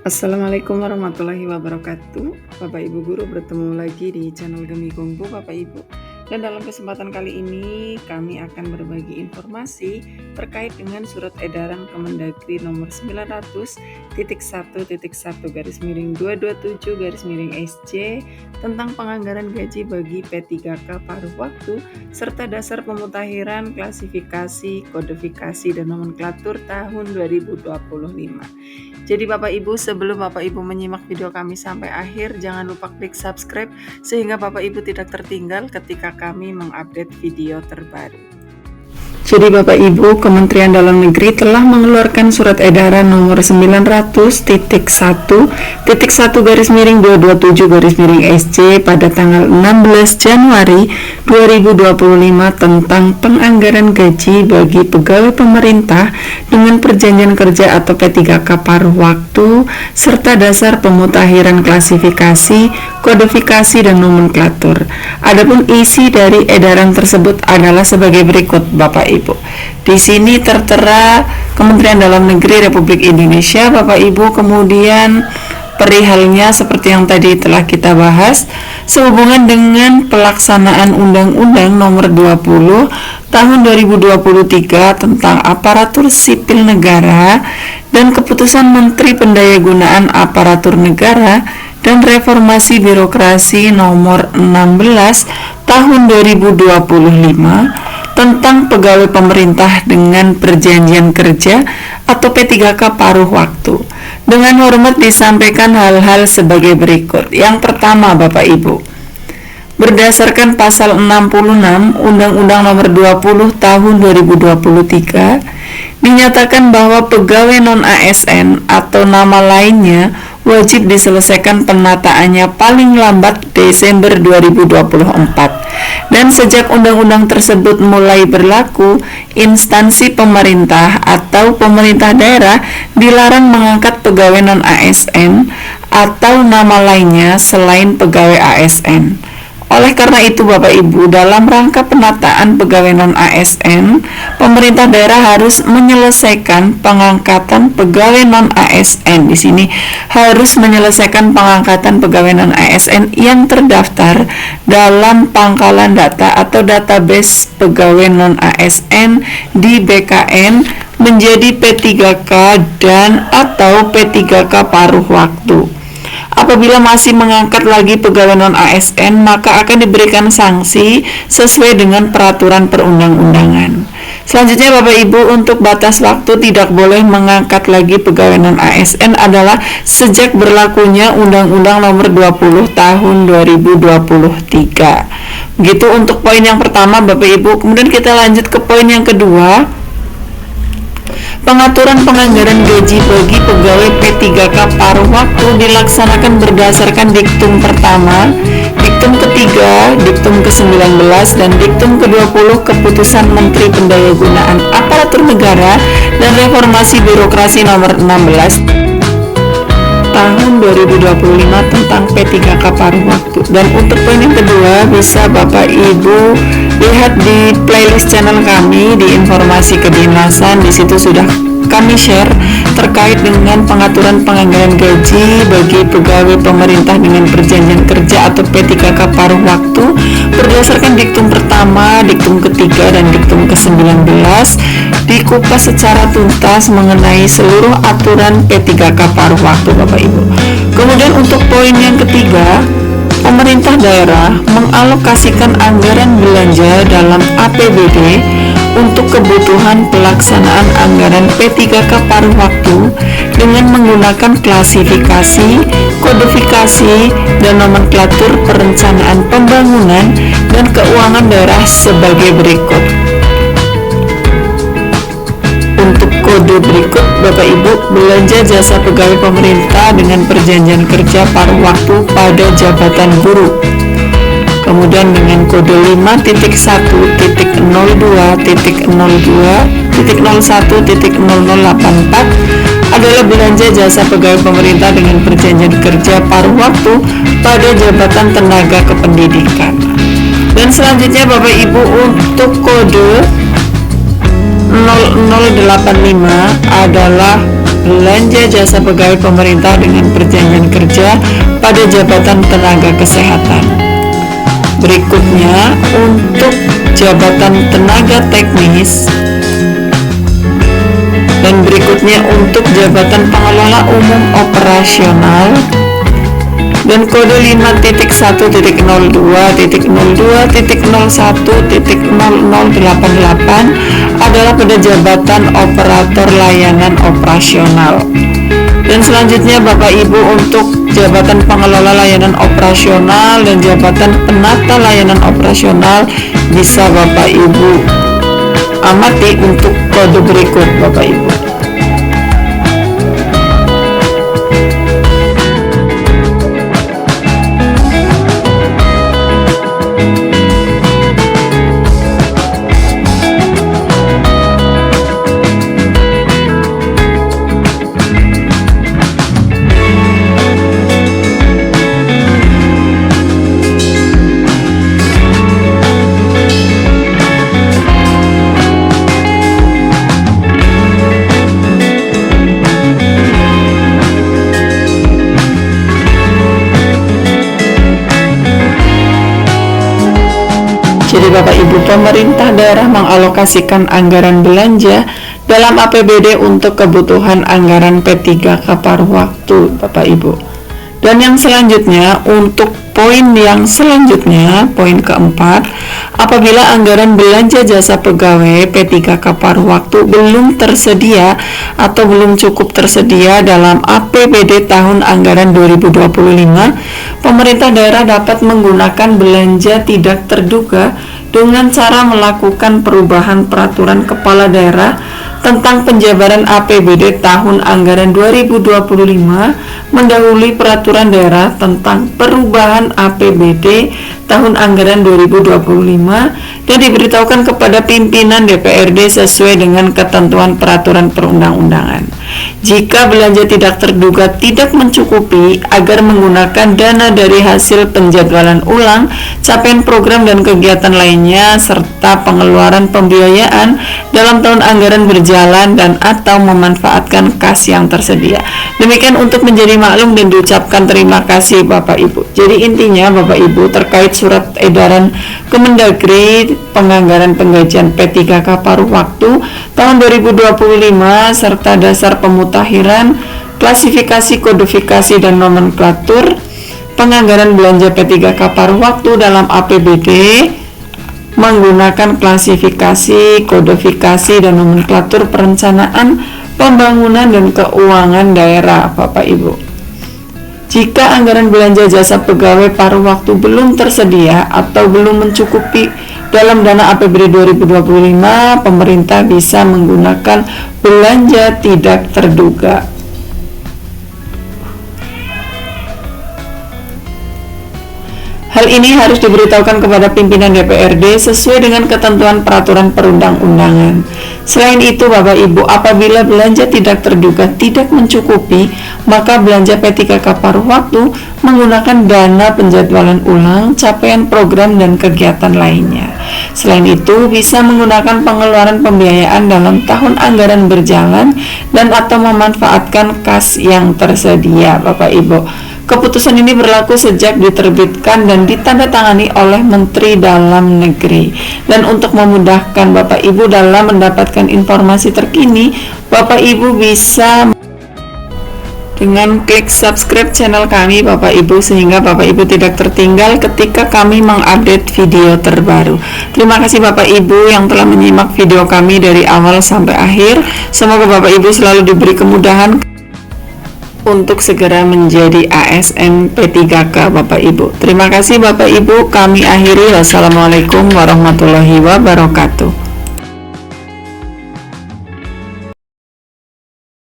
Assalamualaikum warahmatullahi wabarakatuh. Bapak Ibu guru bertemu lagi di channel Gemi Kungfu Bapak Ibu. Dan dalam kesempatan kali ini kami akan berbagi informasi terkait dengan surat edaran Kemendagri nomor 900.1/1/227/SC tentang penganggaran gaji bagi P3K paruh waktu serta dasar pemutakhiran klasifikasi, kodifikasi dan nomenklatur tahun 2025. Jadi Bapak Ibu, sebelum Bapak Ibu menyimak video kami sampai akhir, jangan lupa klik subscribe sehingga Bapak Ibu tidak tertinggal ketika kami mengupdate video terbaru. Jadi Bapak Ibu, Kementerian Dalam Negeri telah mengeluarkan surat edaran nomor 900.1/1/227/SC pada tanggal 16 Januari 2025 tentang penganggaran gaji bagi pegawai pemerintah dengan perjanjian kerja atau P3K paruh waktu serta dasar pemutakhiran klasifikasi, kodifikasi dan nomenklatur. Adapun isi dari edaran tersebut adalah sebagai berikut Bapak Ibu. Di sini tertera Kementerian Dalam Negeri Republik Indonesia Bapak Ibu, kemudian perihalnya seperti yang tadi telah kita bahas sehubungan dengan pelaksanaan Undang-Undang Nomor 20 Tahun 2023 tentang Aparatur Sipil Negara dan Keputusan Menteri Pendayagunaan Aparatur Negara dan Reformasi Birokrasi Nomor 16 Tahun 2025 tentang pegawai pemerintah dengan perjanjian kerja atau P3K paruh waktu. Dengan hormat disampaikan hal-hal sebagai berikut. Yang pertama Bapak Ibu, berdasarkan pasal 66 Undang-Undang Nomor 20 Tahun 2023 dinyatakan bahwa pegawai non-ASN atau nama lainnya wajib diselesaikan penataannya paling lambat Desember 2024. Dan sejak undang-undang tersebut mulai berlaku, instansi pemerintah atau pemerintah daerah dilarang mengangkat pegawai non-ASN atau nama lainnya selain pegawai ASN. Oleh karena itu Bapak Ibu, dalam rangka penataan pegawai non-ASN, pemerintah daerah harus menyelesaikan pengangkatan pegawai non-ASN. Di sini harus menyelesaikan pengangkatan pegawai non-ASN yang terdaftar dalam pangkalan data atau database pegawai non-ASN di BKN menjadi P3K dan atau P3K paruh waktu. Apabila masih mengangkat lagi pegawai non-ASN, maka akan diberikan sanksi sesuai dengan peraturan perundang-undangan. Selanjutnya Bapak Ibu, untuk batas waktu tidak boleh mengangkat lagi pegawai non-ASN adalah sejak berlakunya Undang-Undang Nomor 20 Tahun 2023. Begitu untuk poin yang pertama Bapak Ibu. Kemudian kita lanjut ke poin yang kedua. Pengaturan penganggaran gaji bagi pegawai P3K paruh waktu dilaksanakan berdasarkan diktum pertama, diktum ketiga, diktum ke-19, dan diktum ke-20 Keputusan Menteri Pendayagunaan Aparatur Negara dan Reformasi Birokrasi Nomor 16 Tahun 2025 tentang P3K paruh waktu. Dan untuk poin yang kedua bisa Bapak Ibu lihat di playlist channel kami di informasi kedinasan. Di situ sudah kami share terkait dengan pengaturan penganggaran gaji bagi pegawai pemerintah dengan perjanjian kerja atau P3K paruh waktu berdasarkan diktum pertama, diktum ketiga, dan diktum ke-19 dikupas secara tuntas mengenai seluruh aturan P3K paruh waktu Bapak Ibu. Kemudian untuk poin yang ketiga, pemerintah daerah mengalokasikan anggaran belanja dalam APBD untuk kebutuhan pelaksanaan anggaran P3K paruh waktu dengan menggunakan klasifikasi, kodifikasi, dan nomenklatur perencanaan pembangunan dan keuangan daerah sebagai berikut. Untuk kode berikut Bapak Ibu, belanja jasa pegawai pemerintah dengan perjanjian kerja paruh waktu pada jabatan guru. Kemudian dengan kode 5.1.02.02.01.0084 adalah belanja jasa pegawai pemerintah dengan perjanjian kerja paruh waktu pada jabatan tenaga kependidikan. Dan selanjutnya Bapak Ibu, untuk kode 0085 adalah belanja jasa pegawai pemerintah dengan perjanjian kerja pada jabatan tenaga kesehatan. Berikutnya, untuk jabatan tenaga teknis, dan berikutnya untuk jabatan pengelola umum operasional, dan kode 5.1.02.01.0088 adalah pada jabatan operator layanan operasional. Dan selanjutnya Bapak Ibu, untuk jabatan pengelola layanan operasional dan jabatan penata layanan operasional bisa Bapak Ibu amati untuk kode berikut Bapak Ibu. Jadi Bapak Ibu, pemerintah daerah mengalokasikan anggaran belanja dalam APBD untuk kebutuhan anggaran P3K paruh waktu Bapak Ibu. Dan yang selanjutnya, untuk poin yang selanjutnya, poin keempat, apabila anggaran belanja jasa pegawai P3K paruh waktu belum tersedia atau belum cukup tersedia dalam APBD tahun anggaran 2025, pemerintah daerah dapat menggunakan belanja tidak terduga dengan cara melakukan perubahan peraturan kepala daerah tentang penjabaran APBD tahun anggaran 2025 mendahului peraturan daerah tentang perubahan APBD tahun anggaran 2025 dan diberitahukan kepada pimpinan DPRD sesuai dengan ketentuan peraturan perundang-undangan. Jika belanja tidak terduga tidak mencukupi agar menggunakan dana dari hasil penjadwalan ulang, capaian program dan kegiatan lainnya serta pengeluaran pembiayaan dalam tahun anggaran berjalan dan atau memanfaatkan kas yang tersedia. Demikian untuk menjadi maklum dan diucapkan terima kasih Bapak Ibu. Jadi intinya Bapak Ibu, terkait surat edaran Kemendagri penganggaran penggajian P3K paruh waktu tahun 2025 serta dasar pemutakhiran, klasifikasi, kodifikasi dan nomenklatur penganggaran belanja P3K paruh waktu dalam APBD menggunakan klasifikasi, kodifikasi dan nomenklatur perencanaan, pembangunan dan keuangan daerah Bapak Ibu. Jika anggaran belanja jasa pegawai paruh waktu belum tersedia atau belum mencukupi dalam dana APBD 2025, pemerintah bisa menggunakan belanja tidak terduga. Hal ini harus diberitahukan kepada pimpinan DPRD sesuai dengan ketentuan peraturan perundang-undangan. Selain itu Bapak Ibu, apabila belanja tidak terduga tidak mencukupi, maka belanja P3K paruh waktu menggunakan dana penjadwalan ulang, capaian program dan kegiatan lainnya. Selain itu, bisa menggunakan pengeluaran pembiayaan dalam tahun anggaran berjalan dan atau memanfaatkan kas yang tersedia Bapak Ibu. Keputusan ini berlaku sejak diterbitkan dan ditandatangani oleh Menteri Dalam Negeri. Dan untuk memudahkan Bapak Ibu dalam mendapatkan informasi terkini, Bapak Ibu bisa dengan klik subscribe channel kami Bapak Ibu, sehingga Bapak Ibu tidak tertinggal ketika kami mengupdate video terbaru. Terima kasih Bapak Ibu yang telah menyimak video kami dari awal sampai akhir. Semoga Bapak Ibu selalu diberi kemudahan untuk segera menjadi ASN P3K Bapak Ibu. Terima kasih Bapak Ibu, kami akhiri. Wassalamualaikum warahmatullahi wabarakatuh.